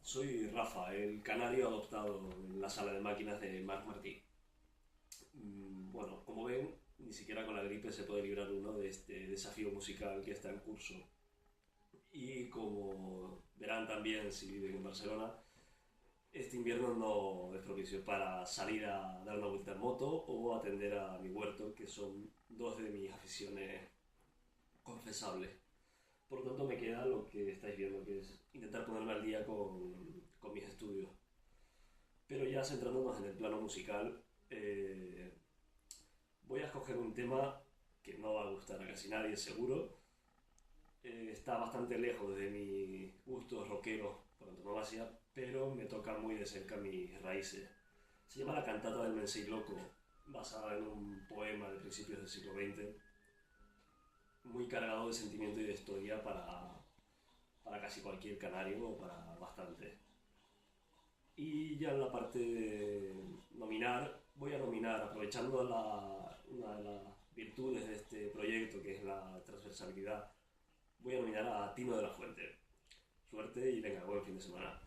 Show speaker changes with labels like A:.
A: Soy Rafa, el canario adoptado en la sala de máquinas de Marc Martí. Bueno, como ven, ni siquiera con la gripe se puede librar uno de este desafío musical que está en curso. Y como verán también si viven en Barcelona, este invierno no es propicio para salir a dar una vuelta en moto o atender a mi huerto, que son dos de mis aficiones confesables. Por lo tanto, me queda lo que estáis viendo, que es intentar ponerme al día con mis estudios. Pero ya centrándonos en el plano musical, eh, voy a escoger un tema que no va a gustar a casi nadie, seguro. Está bastante lejos de mis gustos rockeros por antonomasia, pero me toca muy de cerca mis raíces. Se llama La cantata del Mensei Loco, basada en un poema de principios del siglo XX, muy cargado de sentimiento y de historia para casi cualquier canario o para bastante. Y ya en la parte de nominar, voy a nominar, aprovechando una de las virtudes de este proyecto, que es la transversalidad, voy a nominar a Tino de la Fuente. Suerte y venga, buen fin de semana.